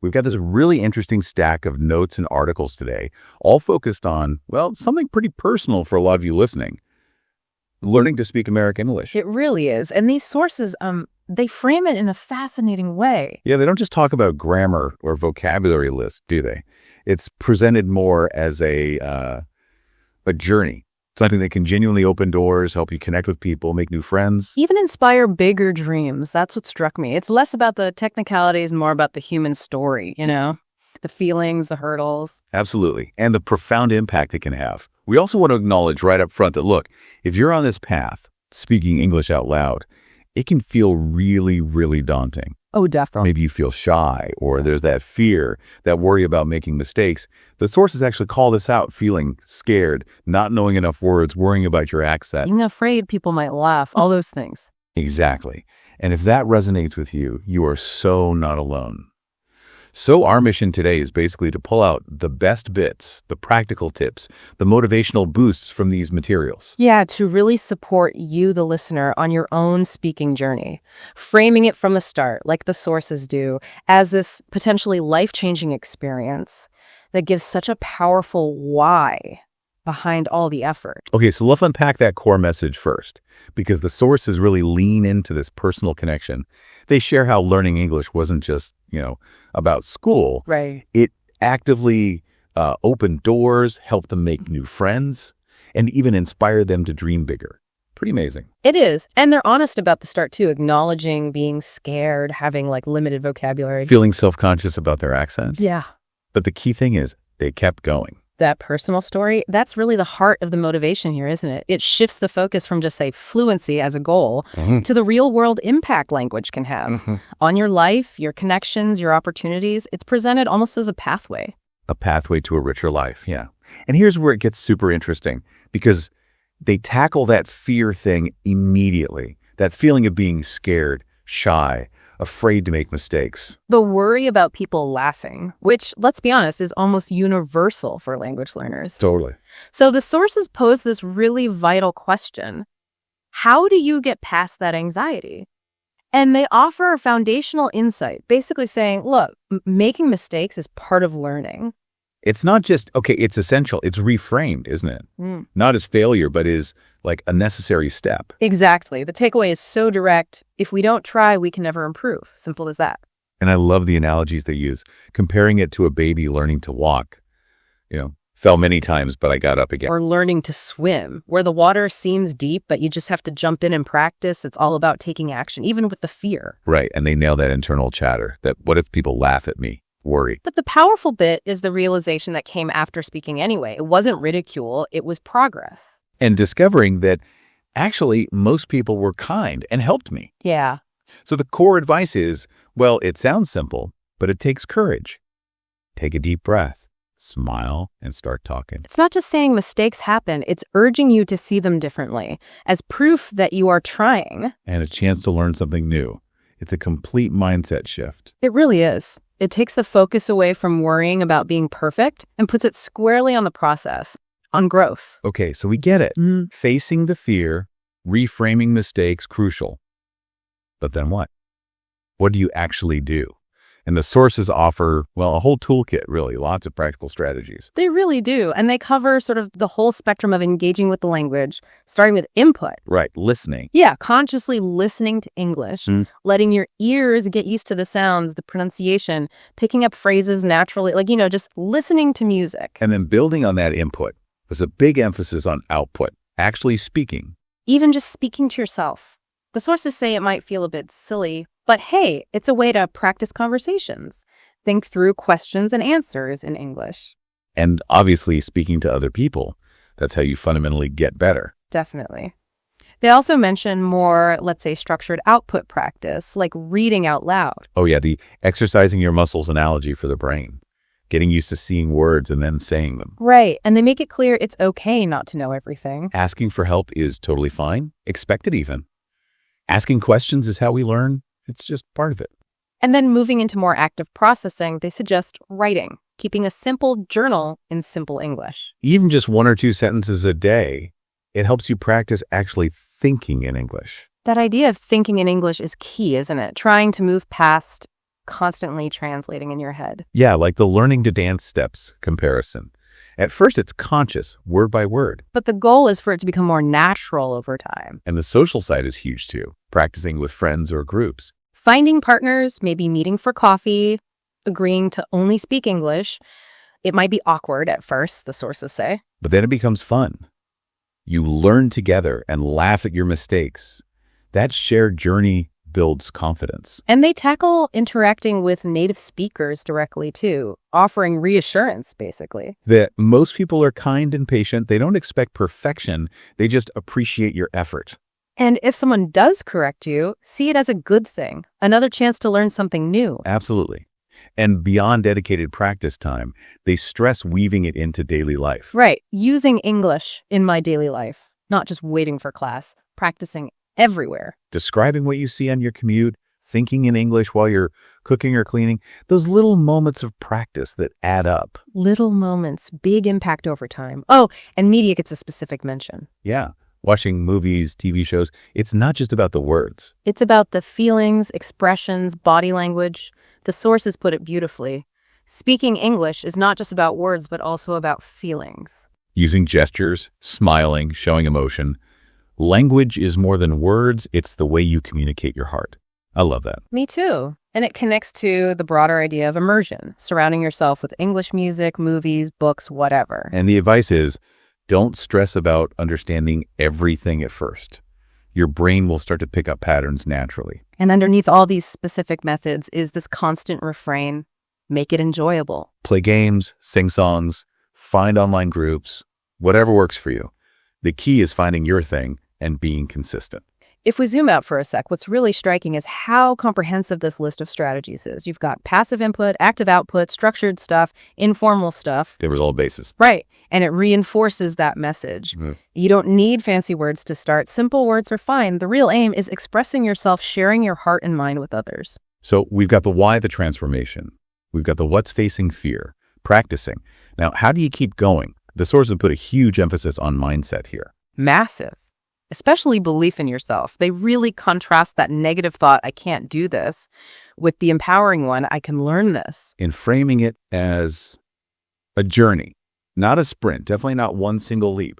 We've got this really interesting stack of notes and articles today, all focused on, well, something pretty personal for a lot of you listening. Learning to speak American English. It really is. And these sources, they frame it in a fascinating way. Yeah, they don't just talk about grammar or vocabulary lists, do they? It's presented more as a journey. Something that can genuinely open doors, help you connect with people, make new friends. Even inspire bigger dreams. That's what struck me. It's less about the technicalities, more about the human story, the feelings, the hurdles. Absolutely. And the profound impact it can have. We also want to acknowledge right up front that, look, if you're on this path, speaking English out loud, it can feel really, really daunting. Oh, definitely. Maybe you feel shy, or there's that fear, that worry about making mistakes. The sources actually call this out, feeling scared, not knowing enough words, worrying about your accent. Being afraid people might laugh, all those things. Exactly. And if that resonates with you, you are so not alone. So our mission today is basically to pull out the best bits, the practical tips, the motivational boosts from these materials. Yeah, to really support you, the listener, on your own speaking journey. Framing it from the start, like the sources do, as this potentially life-changing experience that gives such a powerful why behind all the effort. Okay, so let's unpack that core message first, because the sources really lean into this personal connection. They share how learning English wasn't just, about school. Right. It actively opened doors, helped them make new friends, and even inspired them to dream bigger. Pretty amazing. It is. And they're honest about the start, too, acknowledging being scared, having limited vocabulary. Feeling self-conscious about their accent. Yeah. But the key thing is they kept going. That personal story, that's really the heart of the motivation here, isn't it? It shifts the focus from just, say, fluency as a goal to the real-world impact language can have on your life, your connections, your opportunities. It's presented almost as a pathway. A pathway to a richer life, yeah. And here's where it gets super interesting, because they tackle that fear thing immediately, that feeling of being scared, shy, afraid to make mistakes. The worry about people laughing, which, let's be honest, is almost universal for language learners. Totally. So the sources pose this really vital question. How do you get past that anxiety? And they offer a foundational insight, basically saying, look, making mistakes is part of learning. It's not just, okay, it's essential. It's reframed, isn't it? Not as failure, but is like a necessary step. Exactly. The takeaway is so direct. If we don't try, we can never improve. Simple as that. And I love the analogies they use, comparing it to a baby learning to walk. Fell many times, but I got up again. Or learning to swim, where the water seems deep, but you just have to jump in and practice. It's all about taking action, even with the fear. Right. And they nail that internal chatter, that what if people laugh at me? Worry. But the powerful bit is the realization that came after speaking anyway. It wasn't ridicule, it was progress. And discovering that actually most people were kind and helped me. Yeah. So the core advice is, well, it sounds simple, but it takes courage. Take a deep breath, smile, and start talking. It's not just saying mistakes happen, it's urging you to see them differently as proof that you are trying. And a chance to learn something new. It's a complete mindset shift. It really is. It takes the focus away from worrying about being perfect and puts it squarely on the process, on growth. Okay, so we get it. Facing the fear, reframing mistakes, crucial. But then what? What do you actually do? And the sources offer, well, a whole toolkit, really, lots of practical strategies. They really do. And they cover sort of the whole spectrum of engaging with the language, starting with input. Right, listening. Yeah, consciously listening to English, letting your ears get used to the sounds, the pronunciation, picking up phrases naturally, just listening to music. And then building on that input, there's a big emphasis on output, actually speaking. Even just speaking to yourself. The sources say it might feel a bit silly, but hey, it's a way to practice conversations, think through questions and answers in English. And obviously speaking to other people. That's how you fundamentally get better. Definitely. They also mention more, let's say, structured output practice, like reading out loud. Oh yeah, the exercising your muscles analogy for the brain. Getting used to seeing words and then saying them. Right, and they make it clear it's okay not to know everything. Asking for help is totally fine, expected even. Asking questions is how we learn. It's just part of it. And then moving into more active processing, they suggest writing, keeping a simple journal in simple English. Even just 1 or 2 sentences a day, it helps you practice actually thinking in English. That idea of thinking in English is key, isn't it? Trying to move past constantly translating in your head. Yeah, like the learning to dance steps comparison. At first, it's conscious, word by word. But the goal is for it to become more natural over time. And the social side is huge too, practicing with friends or groups. Finding partners, maybe meeting for coffee, agreeing to only speak English. It might be awkward at first, the sources say. But then it becomes fun. You learn together and laugh at your mistakes. That shared journey builds confidence. And they tackle interacting with native speakers directly too, offering reassurance, basically. That most people are kind and patient. They don't expect perfection. They just appreciate your effort. And if someone does correct you, see it as a good thing, another chance to learn something new. Absolutely. And beyond dedicated practice time, they stress weaving it into daily life. Right. Using English in my daily life, not just waiting for class, practicing everywhere. Describing what you see on your commute, thinking in English while you're cooking or cleaning, those little moments of practice that add up. Little moments, big impact over time. Oh, and media gets a specific mention. Yeah. Watching movies, TV shows, it's not just about the words. It's about the feelings, expressions, body language. The sources put it beautifully. Speaking English is not just about words, but also about feelings. Using gestures, smiling, showing emotion. Language is more than words. It's the way you communicate your heart. I love that. Me too. And it connects to the broader idea of immersion, surrounding yourself with English music, movies, books, whatever. And the advice is, don't stress about understanding everything at first. Your brain will start to pick up patterns naturally. And underneath all these specific methods is this constant refrain: make it enjoyable. Play games, sing songs, find online groups, whatever works for you. The key is finding your thing and being consistent. If we zoom out for a sec, what's really striking is how comprehensive this list of strategies is. You've got passive input, active output, structured stuff, informal stuff. Covers all bases. Right. And it reinforces that message. You don't need fancy words to start. Simple words are fine. The real aim is expressing yourself, sharing your heart and mind with others. So we've got the why, the transformation. We've got the what's facing fear, practicing. Now, how do you keep going? The sources have put a huge emphasis on mindset here. Massive. Especially belief in yourself. They really contrast that negative thought, I can't do this, with the empowering one, I can learn this. In framing it as a journey, not a sprint, definitely not one single leap.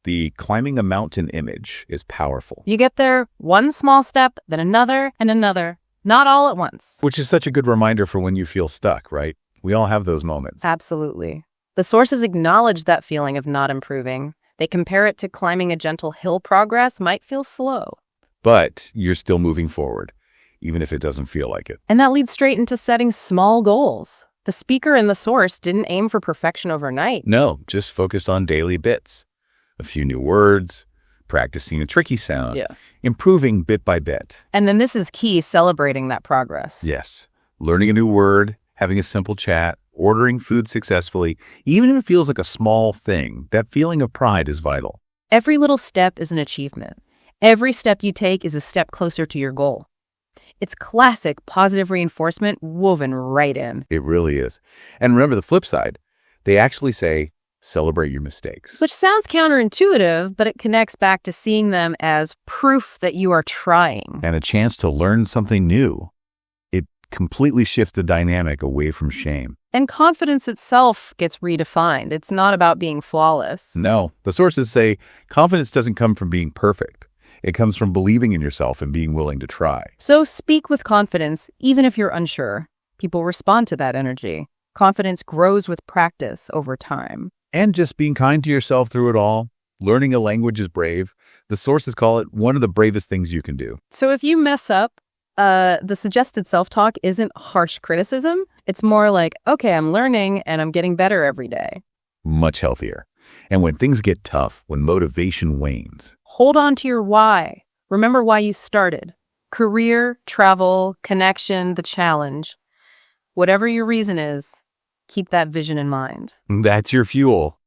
The climbing a mountain image is powerful. You get there, one small step, then another and another, not all at once. Which is such a good reminder for when you feel stuck, right? We all have those moments. Absolutely. The sources acknowledge that feeling of not improving. They compare it to climbing a gentle hill. Progress might feel slow. But you're still moving forward, even if it doesn't feel like it. And that leads straight into setting small goals. The speaker and the source didn't aim for perfection overnight. No, just focused on daily bits. A few new words, practicing a tricky sound, improving bit by bit. And then this is key, celebrating that progress. Yes, learning a new word, having a simple chat, ordering food successfully, even if it feels like a small thing, that feeling of pride is vital. Every little step is an achievement. Every step you take is a step closer to your goal. It's classic positive reinforcement woven right in. It really is. And remember the flip side. They actually say, celebrate your mistakes. Which sounds counterintuitive, but it connects back to seeing them as proof that you are trying. And a chance to learn something new. It completely shifts the dynamic away from shame. And confidence itself gets redefined. It's not about being flawless. No, the sources say confidence doesn't come from being perfect. It comes from believing in yourself and being willing to try. So speak with confidence, even if you're unsure. People respond to that energy. Confidence grows with practice over time. And just being kind to yourself through it all. Learning a language is brave. The sources call it one of the bravest things you can do. So if you mess up, the suggested self-talk isn't harsh criticism. It's more like, okay, I'm learning and I'm getting better every day. Much healthier. And when things get tough, when motivation wanes, hold on to your why. Remember why you started. Career, travel, connection, the challenge. Whatever your reason is, keep that vision in mind. That's your fuel.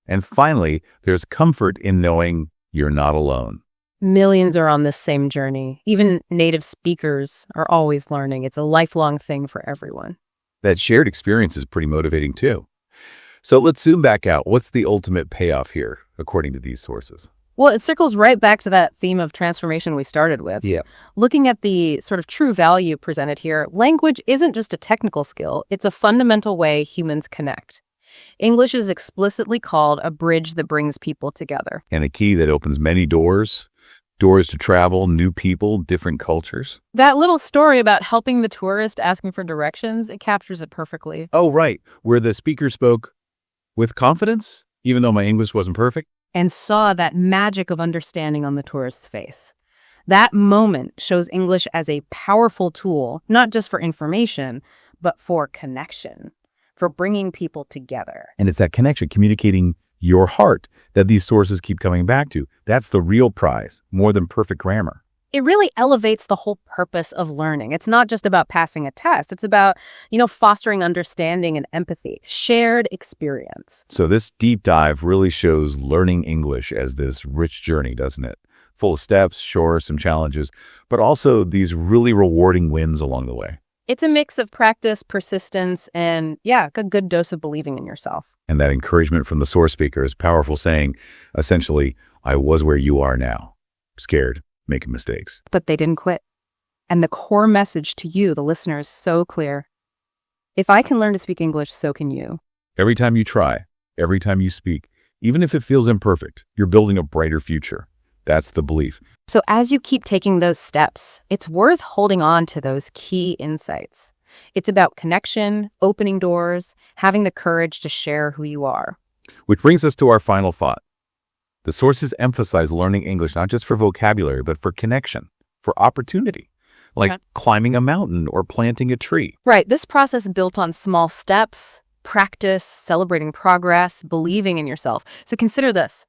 And finally, there's comfort in knowing you're not alone. Millions are on this same journey. Even native speakers are always learning. It's a lifelong thing for everyone. That shared experience is pretty motivating too. So let's zoom back out. What's the ultimate payoff here, according to these sources? Well, it circles right back to that theme of transformation we started with. Yeah. Looking at the sort of true value presented here, language isn't just a technical skill, it's a fundamental way humans connect. English is explicitly called a bridge that brings people together. And a key that opens many doors, doors to travel, new people, different cultures. That little story about helping the tourist asking for directions, it captures it perfectly. Oh, right. Where the speaker spoke with confidence, even though my English wasn't perfect. And saw that magic of understanding on the tourist's face. That moment shows English as a powerful tool, not just for information, but for connection, for bringing people together. And it's that connection, communicating your heart, that these sources keep coming back to. That's the real prize, more than perfect grammar. It really elevates the whole purpose of learning. It's not just about passing a test. It's about, fostering understanding and empathy, shared experience. So this deep dive really shows learning English as this rich journey, doesn't it? Full of steps, sure, some challenges, but also these really rewarding wins along the way. It's a mix of practice, persistence, and a good dose of believing in yourself. And that encouragement from the source speaker is powerful, saying, essentially, I was where you are now, scared, making mistakes. But they didn't quit. And the core message to you, the listener, is so clear. If I can learn to speak English, so can you. Every time you try, every time you speak, even if it feels imperfect, you're building a brighter future. That's the belief. So as you keep taking those steps, it's worth holding on to those key insights. It's about connection, opening doors, having the courage to share who you are. Which brings us to our final thought. The sources emphasize learning English not just for vocabulary, but for connection, for opportunity, like climbing a mountain or planting a tree. Right. This process built on small steps, practice, celebrating progress, believing in yourself. So consider this.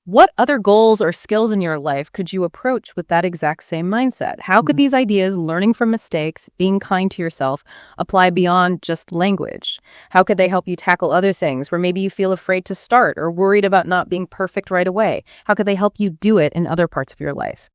What other goals or skills in your life could you approach with that exact same mindset? How could these ideas, learning from mistakes, being kind to yourself, apply beyond just language? How could they help you tackle other things where maybe you feel afraid to start or worried about not being perfect right away? How could they help you do it in other parts of your life?